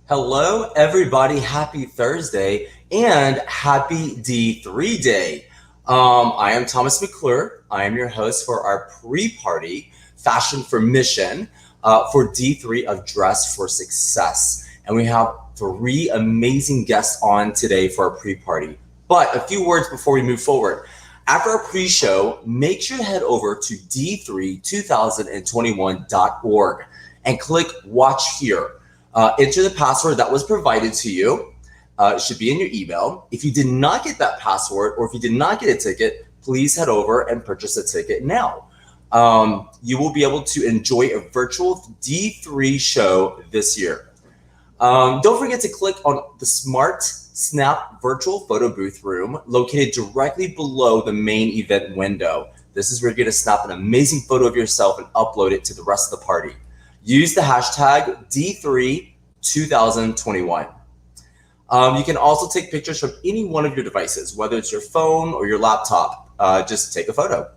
Hello, everybody. Happy Thursday and happy D3 Day. I am Thomas McClure. I am your host for our pre-party Fashion for Mission for D3 of Dress for Success. And we have three amazing guests on today for our pre-party. But a few words before we move forward. After our pre-show, make sure to head over to d32021.org and click Watch Here. Enter the password that was provided to you. It should be in your email. If you did not get that password or if you did not get a ticket, please head over and purchase a ticket now. You will be able to enjoy a virtual D3 show this year. Don't forget to click on the Smart Snap virtual photo booth room located directly below the main event window. This is where you're going to snap an amazing photo of yourself and upload it to the rest of the party. Use the hashtag D32021. You can also take pictures from any one of your devices, whether it's your phone or your laptop. Just take a photo.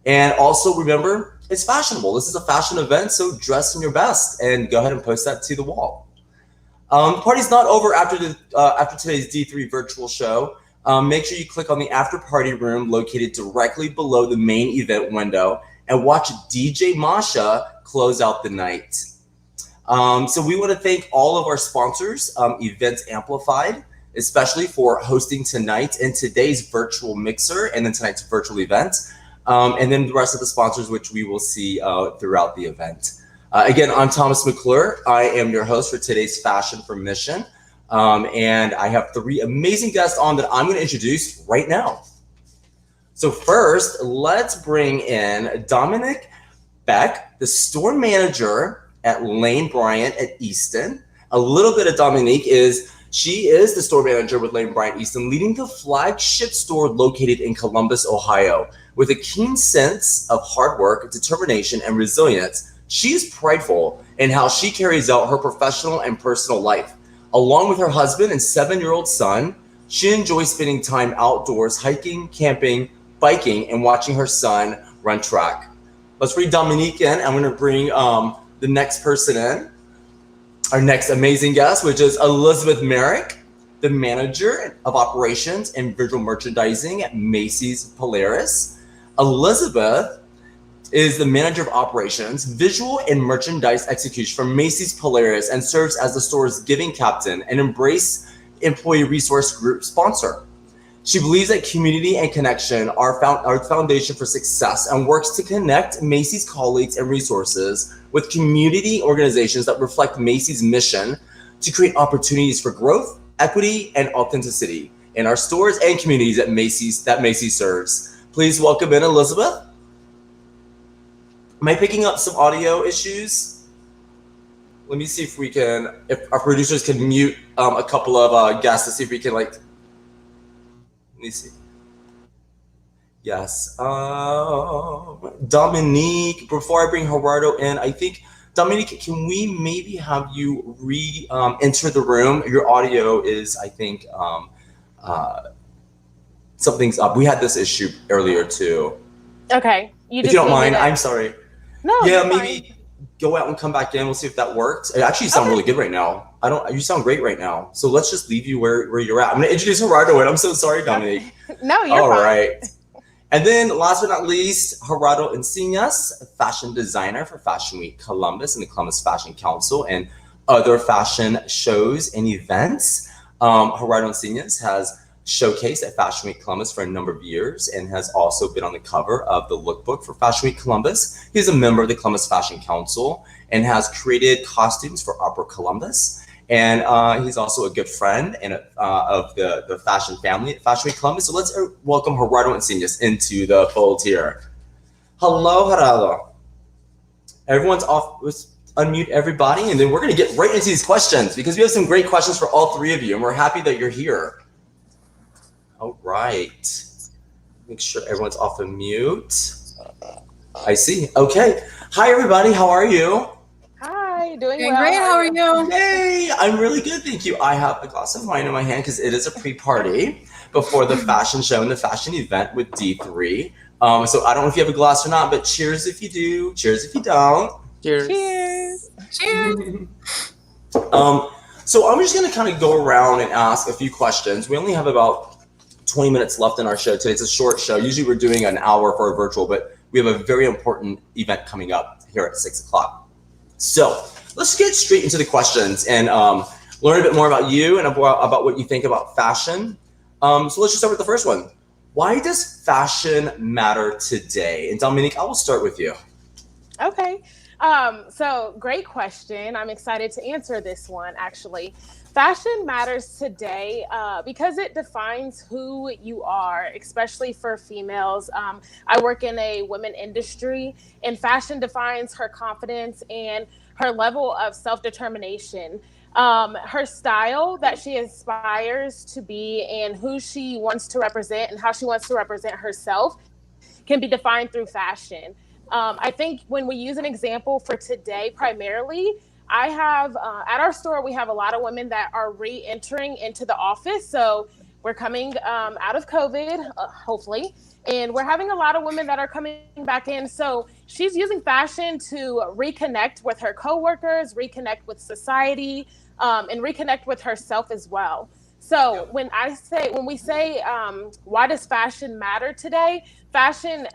And also remember, it's fashionable. This is a fashion event, so dress in your best and go ahead and post that to the wall. The party's not over after today's D3 virtual show. Make sure you click on the after party room located directly below the main event window and watch DJ Masha close out the night. So we want to thank all of our sponsors, Events Amplified, especially for hosting tonight and today's virtual mixer and then tonight's virtual event. And then the rest of the sponsors, which we will see throughout the event. Again, I'm Thomas McClure. I am your host for today's Fashion for Mission. And I have three amazing guests on that I'm going to introduce right now. So first, let's bring in Dominique Beck, the store manager at Lane Bryant at Easton. A little bit of Dominique she is the store manager with Lane Bryant Easton, leading the flagship store located in Columbus, Ohio. With a keen sense of hard work, determination, and resilience, she is prideful in how she carries out her professional and personal life. Along with her husband and 7-year-old son, she enjoys spending time outdoors, hiking, camping, biking, and watching her son run track. Let's bring Dominique in. I'm going to bring the next person in, our next amazing guest, which is Elizabeth Merrick, the manager of operations and visual merchandising at Macy's Polaris. Elizabeth is the manager of operations, visual and merchandise execution for Macy's Polaris and serves as the store's giving captain and Embrace Employee Resource Group sponsor. She believes that community and connection are the foundation for success and works to connect Macy's colleagues and resources with community organizations that reflect Macy's mission to create opportunities for growth, equity, and authenticity in our stores and communities that Macy's serves. Please welcome in Elizabeth. Am I picking up some audio issues? Let me see if our producers can mute a couple of guests to see if we can let me see. Yes. Dominique, before I bring Gerardo in, I think, Dominique, can we maybe have you enter the room? Your audio is, I think, something's up. We had this issue earlier too. Okay. If you don't mind, I'm sorry. No. Yeah, maybe fine. Go out and come back in. We'll see if that works. Actually, you sound really good right now. You sound great right now. So let's just leave you where you're at. I'm going to introduce Gerardo, and I'm so sorry, Dominique. No, you're fine. All right. And then last but not least, Fernando Encinas, a fashion designer for Fashion Week Columbus and the Columbus Fashion Council and other fashion shows and events. Fernando Encinas has showcased at Fashion Week Columbus for a number of years and has also been on the cover of the lookbook for Fashion Week Columbus. He's a member of the Columbus Fashion Council and has created costumes for Opera Columbus. And he's also a good friend of the fashion family at Fashion Week Columbus. So let's welcome Gerardo Encinas into the fold here. Hello, Gerardo. Everyone's off. Let's unmute everybody, and then we're going to get right into these questions because we have some great questions for all three of you, and we're happy that you're here. All right. Make sure everyone's off of mute. I see. Okay. Hi, everybody. How are you? Hi. Doing well. Great. How are you? Hey, I'm really good. Thank you. I have a glass of wine in my hand because it is a pre-party before the fashion show and the fashion event with D3. So I don't know if you have a glass or not, but cheers if you do. Cheers if you don't. Cheers. Cheers. Cheers. So I'm just going to kind of go around and ask a few questions. We only have about 20 minutes left in our show today. It's a short show. Usually we're doing an hour for a virtual, but we have a very important event coming up here at 6 o'clock. So let's get straight into the questions and learn a bit more about you and about what you think about fashion. So let's just start with the first one. Why does fashion matter today? And Dominique, I will start with you. Okay. So great question. I'm excited to answer this one, actually. Fashion matters today because it defines who you are, especially for females. I work in a women industry, and fashion defines her confidence and her level of self-determination. Her style that she aspires to be and who she wants to represent and how she wants to represent herself can be defined through fashion. I think when we use an example for today, primarily, I have at our store, we have a lot of women that are re-entering into the office. So we're coming out of COVID, hopefully, and we're having a lot of women that are coming back in. So she's using fashion to reconnect with her coworkers, reconnect with society, and reconnect with herself as well. So when we say, why does fashion matter today? Fashion,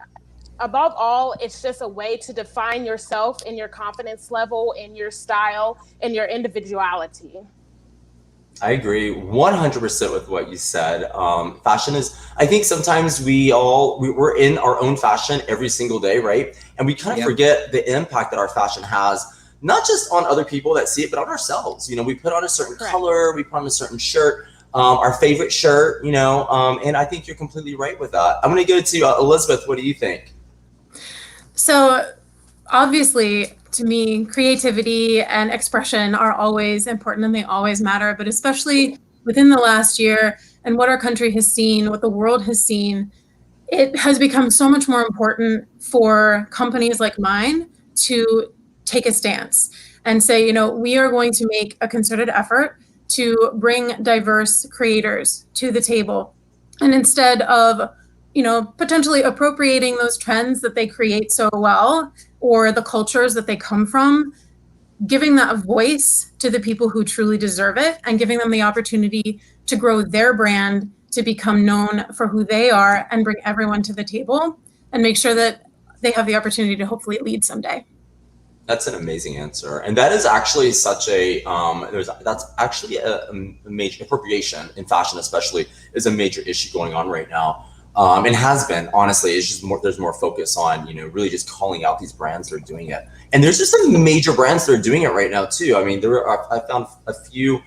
above all, it's just a way to define yourself and your confidence level and your style and your individuality. I agree 100% with what you said. Fashion is, I think sometimes we're in our own fashion every single day, right? And we kind of forget the impact that our fashion has, not just on other people that see it, but on ourselves. We put on a certain color, we put on a certain shirt, our favorite shirt, and I think you're completely right with that. I'm going to go to Elizabeth. What do you think? So obviously, to me, creativity and expression are always important and they always matter, but especially within the last year and what our country has seen, what the world has seen, it has become so much more important for companies like mine to take a stance and say, we are going to make a concerted effort to bring diverse creators to the table. And instead of potentially appropriating those trends that they create so well or the cultures that they come from, giving that voice to the people who truly deserve it and giving them the opportunity to grow their brand, to become known for who they are and bring everyone to the table and make sure that they have the opportunity to hopefully lead someday. That's an amazing answer. And that is actually such a, that's actually a major appropriation in fashion, especially, is a major issue going on right now. And has been, honestly. It's just there's more focus on, really just calling out these brands that are doing it. And there's just some major brands that are doing it right now too. I mean, I found a few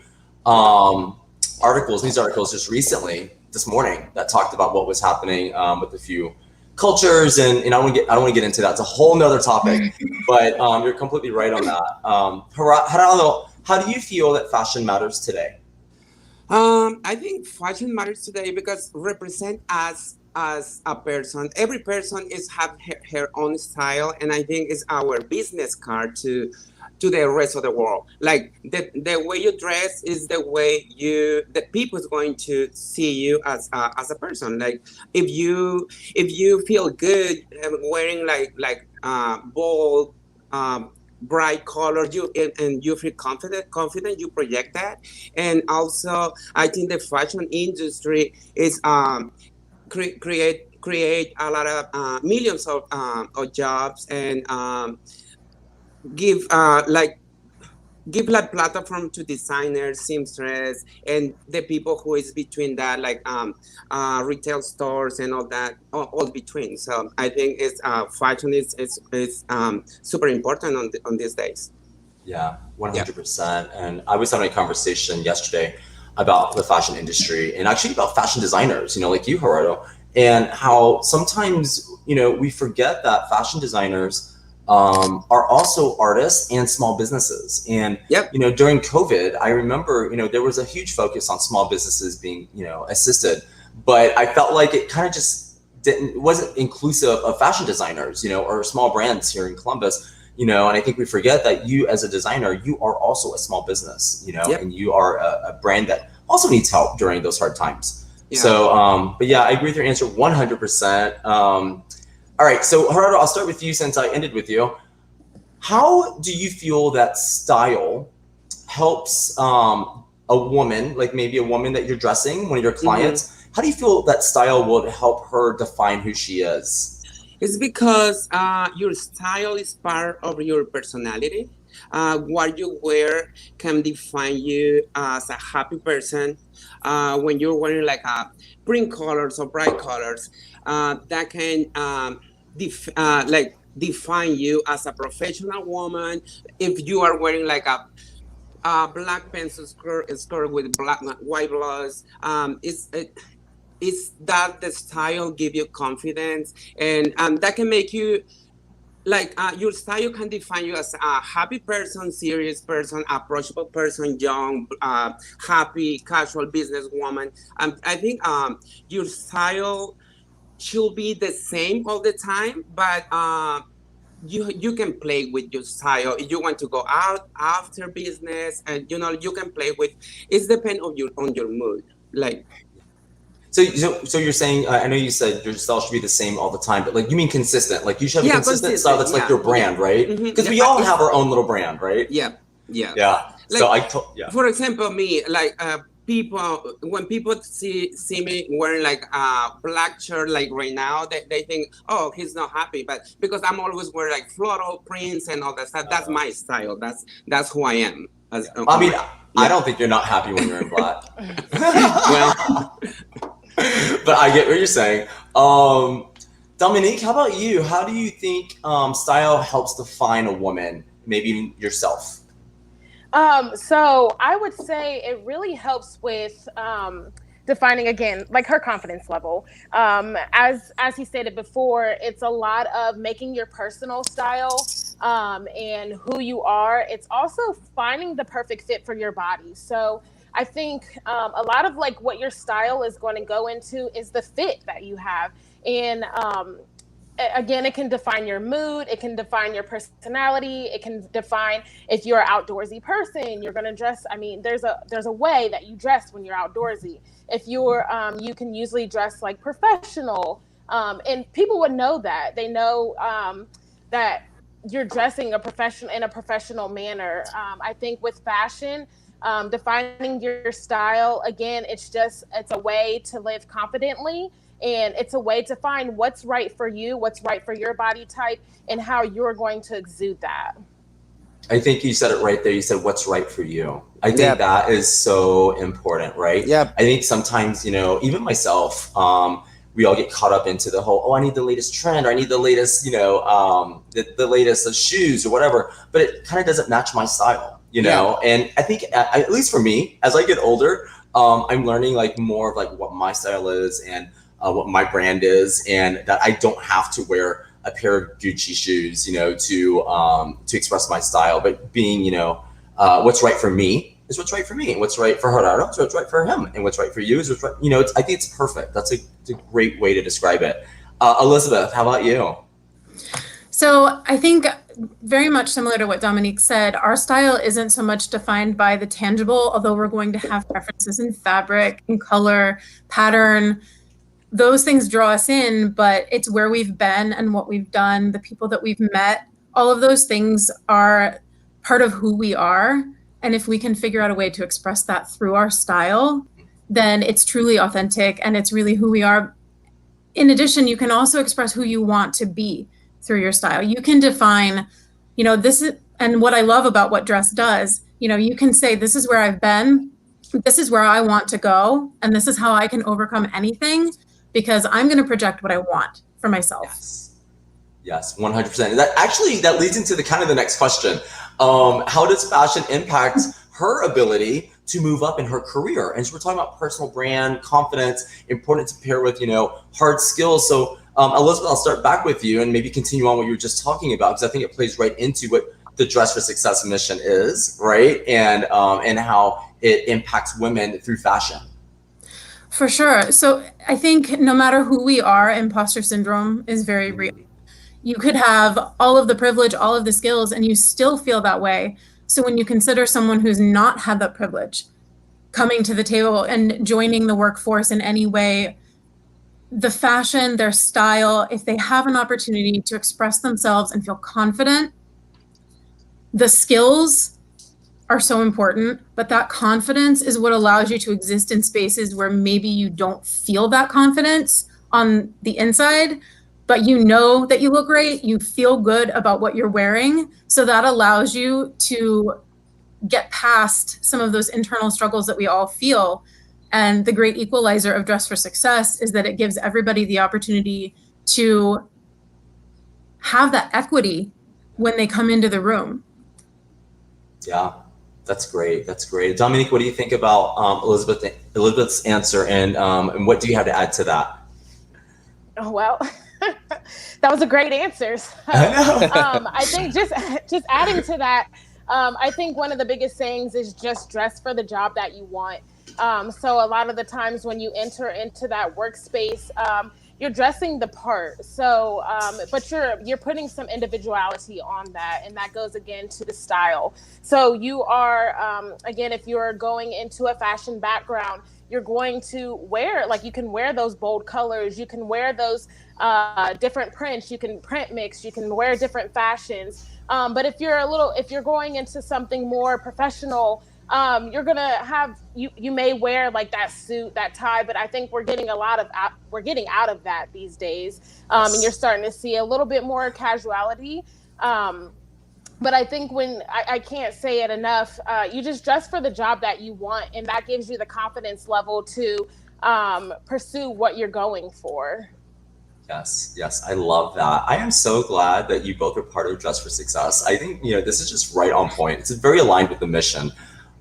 news articles just recently, this morning, that talked about what was happening with a few cultures, and I don't want to get into that. It's a whole nother topic, but you're completely right on that. Gerardo, how do you feel that fashion matters today? I think fashion matters today because represent us as a person. Every person have her own style, and I think it's our business card to the rest of the world. Like the way you dress is the way the people is going to see you as a person. Like if you feel good wearing like bold, bright colors, and you feel confident, you project that. And also I think the fashion industry is create a lot of millions of jobs, and give platform to designers, seamstress, and the people who is between that, like retail stores and all that, all between. So I think it's fashion is super important on these days. Yeah, 100%. And I was having a conversation yesterday about the fashion industry and actually about fashion designers, like you, Gerardo, and how sometimes, we forget that fashion designers are also artists and small businesses. And, during COVID, I remember, there was a huge focus on small businesses being, assisted, but I felt like it kind of just wasn't inclusive of fashion designers, or small brands here in Columbus. And I think we forget that you as a designer, you are also a small business, and you are a brand that also needs help during those hard times. Yeah. So, but yeah, I agree with your answer 100%. All right, so Gerardo, I'll start with you since I ended with you. How do you feel that style helps a woman, like maybe a woman that you're dressing, one of your clients, how do you feel that style will help her define who she is? It's because your style is part of your personality. What you wear can define you as a happy person. When you're wearing like print colors or bright colors, that can like define you as a professional woman. If you are wearing like a black pencil skirt with black white blouse, it's that the style give you confidence, and that can make you like your style can define you as a happy person, serious person, approachable person, young, happy, casual businesswoman. I think your style should be the same all the time, but you can play with your style if you want to go out after business, and you can play with. It's depend on your mood, like. So you're saying, I know you said your style should be the same all the time, but like you mean consistent? Like you should have a consistent style that's like your brand, right? Because we all have our own little brand, right? Yeah. Like, so for example, me, like when people see me wearing like a black shirt, like right now, they think, oh, he's not happy, but because I'm always wearing like floral prints and all that stuff, that's my style. That's who I am. I mean, I don't think you're not happy when you're in black. Well. But I get what you're saying. Dominique, how about you? How do you think style helps define a woman, maybe even yourself? So I would say it really helps with defining, again, like her confidence level. As he stated before, it's a lot of making your personal style and who you are. It's also finding the perfect fit for your body. So I think a lot of like what your style is going to go into is the fit that you have. And again, it can define your mood. It can define your personality. It can define if you're an outdoorsy person, you're going to dress. I mean, there's a way that you dress when you're outdoorsy. If you're, you can usually dress like professional. And people would know that. They know that you're dressing in a professional manner. I think with fashion, defining your style, again, it's a way to live confidently, and it's a way to find what's right for you, what's right for your body type, and how you're going to exude that. I think you said it right there. You said what's right for you. I think that is so important, right? Yeah. I think sometimes, even myself, we all get caught up into the whole, I need the latest trend, or I need the latest, the latest shoes or whatever, but it kind of doesn't match my style. And I think at least for me, as I get older, I'm learning like more of like what my style is and what my brand is, and that I don't have to wear a pair of Gucci shoes, to express my style, but being, what's right for me is what's right for me, and what's right for Gerardo is what's right for him, and what's right for you is what's right. I think it's perfect. That's a great way to describe it. Elizabeth, how about you? So I think very much similar to what Dominique said, our style isn't so much defined by the tangible, although we're going to have preferences in fabric, in color, pattern. Those things draw us in, but it's where we've been and what we've done, the people that we've met. All of those things are part of who we are. And if we can figure out a way to express that through our style, then it's truly authentic and it's really who we are. In addition, you can also express who you want to be through your style. You can define, this is, and what I love about what dress does, you can say, this is where I've been, this is where I want to go, and this is how I can overcome anything, because I'm going to project what I want for myself. Yes, 100%. That leads into the next question. How does fashion impact her ability to move up in her career? And so we're talking about personal brand, confidence, important to pair with, hard skills. So Elizabeth, I'll start back with you and maybe continue on what you were just talking about, because I think it plays right into what the Dress for Success mission is, right? And how it impacts women through fashion. For sure. So I think no matter who we are, imposter syndrome is very real. You could have all of the privilege, all of the skills, and you still feel that way. So when you consider someone who's not had that privilege coming to the table and joining the workforce in any way, the fashion, their style, if they have an opportunity to express themselves and feel confident, the skills are so important, but that confidence is what allows you to exist in spaces where maybe you don't feel that confidence on the inside, but you know that you look great, you feel good about what you're wearing. So that allows you to get past some of those internal struggles that we all feel. And the great equalizer of Dress for Success is that it gives everybody the opportunity to have that equity when they come into the room. Yeah, that's great. That's great. Dominique, what do you think about Elizabeth's answer, and what do you have to add to that? Oh, well, that was a great answer. So, I think just adding to that, I think one of the biggest sayings is just dress for the job that you want. So a lot of the times when you enter into that workspace, you're dressing the part. So, but you're putting some individuality on that, and that goes again to the style. So you are, again, if you're going into a fashion background, you're going to wear, like, you can wear those bold colors, you can wear those different prints, you can print mix, you can wear different fashions. But if you're going into something more professional, you're gonna have you may wear like that suit, that tie, but I think we're getting out of that these days, and you're starting to see a little bit more casuality. But I think when I can't say it enough, you just dress for the job that you want, and that gives you the confidence level to pursue what you're going for. Yes, I love that. I am so glad that you both are part of Dress for Success. I think, this is just right on point. It's very aligned with the mission.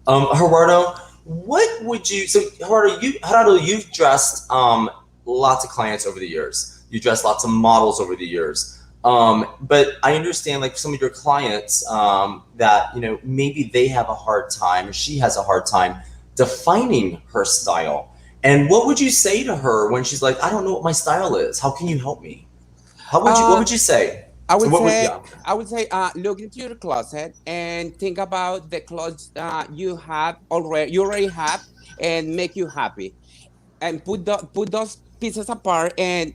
Gerardo, what would you, so Gerardo, you've dressed lots of clients over the years. You dressed lots of models over the years. But I understand, like, some of your clients that, maybe they have a hard time, or she has a hard time defining her style. And what would you say to her when she's like, I don't know what my style is? How can you help me? What would you say? I would say, look into your closet and think about the clothes you already have, and make you happy, and put those pieces apart and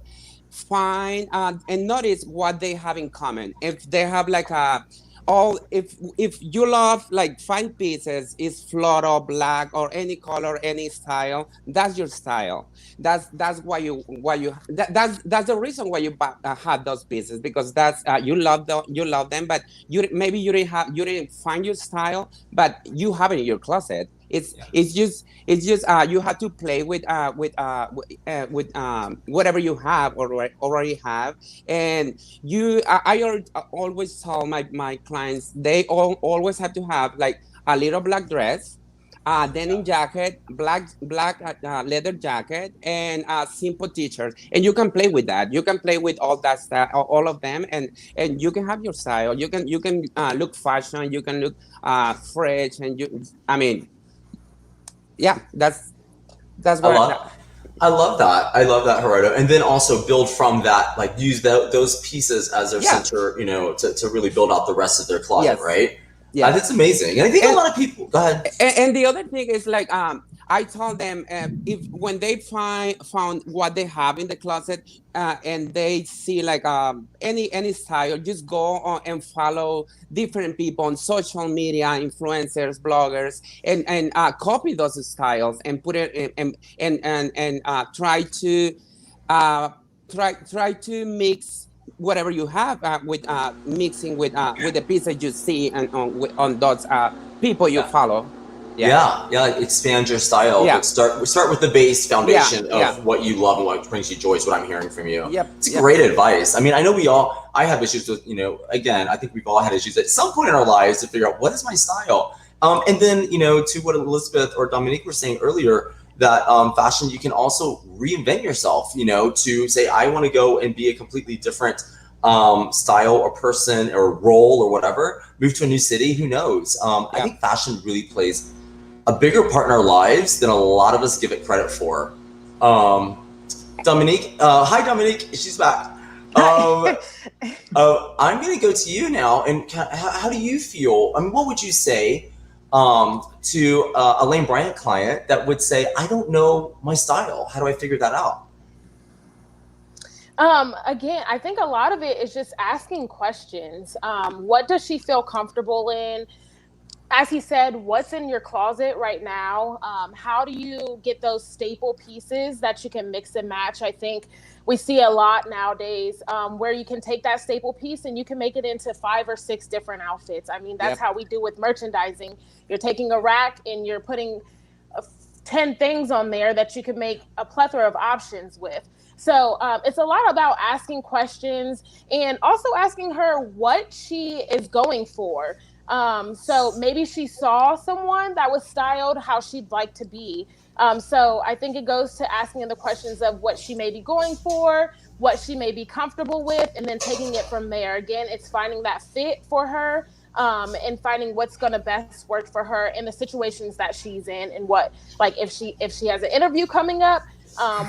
find and notice what they have in common. If they have like if you love like 5 pieces, is floral, black, or any color, any style, that's your style. That's that's the reason why you had those pieces, because that's you love them, but you didn't find your style, but you have it in your closet. It's just you have to play with whatever you have already have. And I always tell my clients, they always have to have like a little black dress, denim jacket, black leather jacket, and a simple t-shirt. And you can play with that. You can play with all that stuff, all of them, and you can have your style. You can look fashion. You can look fresh, and yeah, that's what I love that. I love that, Gerardo. And then also build from that, like use those pieces as their center, to really build out the rest of their closet, right? Yeah, that's amazing. And I think a lot of people, go ahead. And the other thing is, like, I told them, when they found what they have in the closet, and they see like any style, just go on and follow different people on social media, influencers, bloggers, and copy those styles and put it in, and try to mix whatever you have with mixing with the pieces you see and on those people you follow. Yeah, expand your style. But start with the base foundation of what you love and what brings you joy, is what I'm hearing from you. It's great advice. I mean, I know I have issues with, again, I think we've all had issues at some point in our lives to figure out what is my style. And then, to what Elizabeth or Dominique were saying earlier, that fashion, you can also reinvent yourself, to say, I want to go and be a completely different style or person or role or whatever, move to a new city, who knows? I think fashion really plays a bigger part in our lives than a lot of us give it credit for. Dominique, hi Dominique, she's back. I'm going to go to you now. And how do you feel? I mean, what would you say to a Lane Bryant client that would say, I don't know my style? How do I figure that out? Again, I think a lot of it is just asking questions. What does she feel comfortable in? as he said, what's in your closet right now? How do you get those staple pieces that you can mix and match? I think we see a lot nowadays where you can take that staple piece and you can make it into 5 or 6 different outfits. I mean, that's how we do with merchandising. You're taking a rack and you're putting 10 things on there that you can make a plethora of options with. So it's a lot about asking questions and also asking her what she is going for. So maybe she saw someone that was styled how she'd like to be. So I think it goes to asking the questions of what she may be going for, what she may be comfortable with, and then taking it from there. Again, it's finding that fit for her, and finding what's going to best work for her in the situations that she's in, and what, like if she has an interview coming up,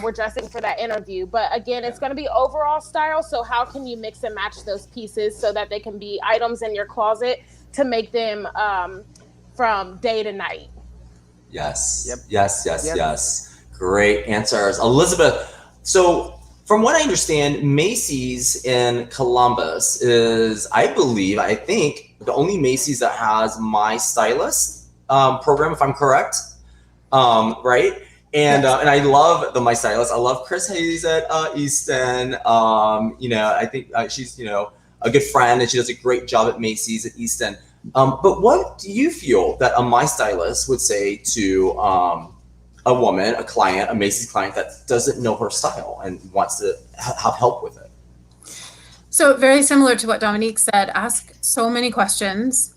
we're dressing for that interview. But again, it's going to be overall style. So how can you mix and match those pieces so that they can be items in your closet to make them from day to night? Yes. Yep. Yes. Great answers, Elizabeth. So from what I understand, Macy's in Columbus is, I think, the only Macy's that has My Stylist program, if I'm correct. Right? And and I love the My Stylist. I love Chris Hayes at Easton. I think she's a good friend, and she does a great job at Macy's at Easton. But what do you feel that a My Stylist would say to a woman, a client, a Macy's client that doesn't know her style and wants to have help with it? So very similar to what Dominique said, ask so many questions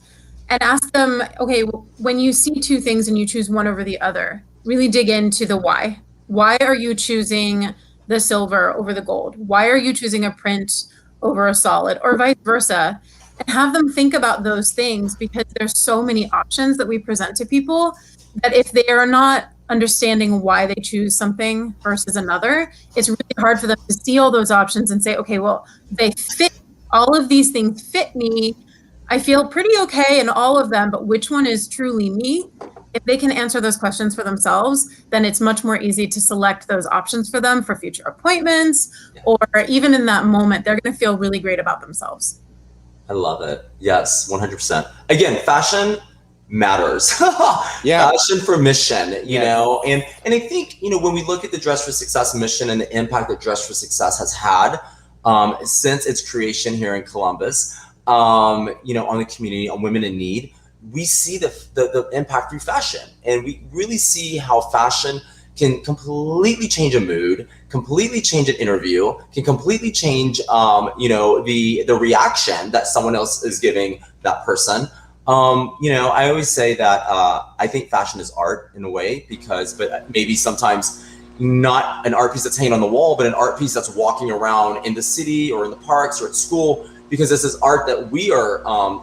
and ask them, okay, when you see 2 things and you choose one over the other, really dig into the why. Why are you choosing the silver over the gold? Why are you choosing a print over a solid, or vice versa? And have them think about those things, because there's so many options that we present to people that if they are not understanding why they choose something versus another, it's really hard for them to see all those options and say, okay, well, they fit, all of these things fit me. I feel pretty okay in all of them, but which one is truly me? If they can answer those questions for themselves, then it's much more easy to select those options for them for future appointments, or even in that moment, they're going to feel really great about themselves. I love it. Yes, 100%. Again, fashion matters. Fashion for mission, you know, and I think, when we look at the Dress for Success mission and the impact that Dress for Success has had since its creation here in Columbus, on the community, on women in need, we see the impact through fashion, and we really see how fashion can completely change a mood, completely change an interview, can completely change, the reaction that someone else is giving that person. I always say that I think fashion is art in a way, but maybe sometimes not an art piece that's hanging on the wall, but an art piece that's walking around in the city or in the parks or at school, because this is art that we are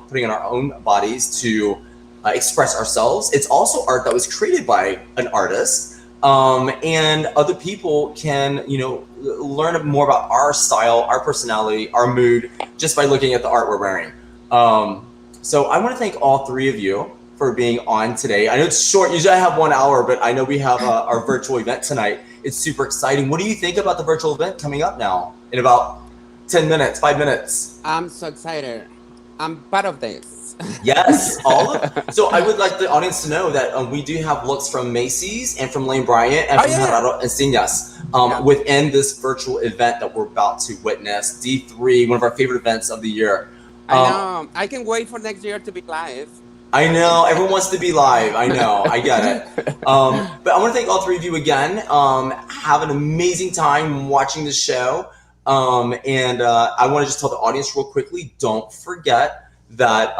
putting in our own bodies to express ourselves. It's also art that was created by an artist. And other people can, learn more about our style, our personality, our mood, just by looking at the art we're wearing. So I want to thank all 3 of you for being on today. I know it's short. Usually I have 1 hour, but I know we have our virtual event tonight. It's super exciting. What do you think about the virtual event coming up now in about 10 minutes, 5 minutes? I'm so excited. I'm part of this. Yes, so I would like the audience to know that we do have looks from Macy's and from Lane Bryant and from Fernando Encinas within this virtual event that we're about to witness. D3, one of our favorite events of the year. I know. I can wait for next year to be live. I know. Everyone wants to be live. I know. I get it. But I want to thank all 3 of you again. Have an amazing time watching the show. And I want to just tell the audience real quickly, don't forget that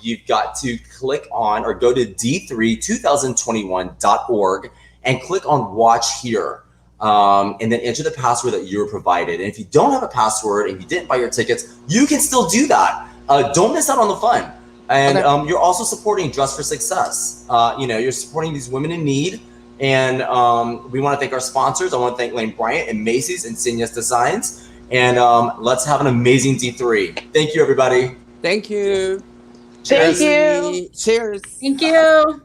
you've got to click on or go to d32021.org and click on Watch Here, and then enter the password that you were provided. And if you don't have a password and you didn't buy your tickets, you can still do that. Don't miss out on the fun. And you're also supporting Dress for Success. You're supporting these women in need. And we want to thank our sponsors. I want to thank Lane Bryant and Macy's and Encinas Designs. And let's have an amazing D3. Thank you, everybody. Thank you. Thank you. Cheers. Thank you.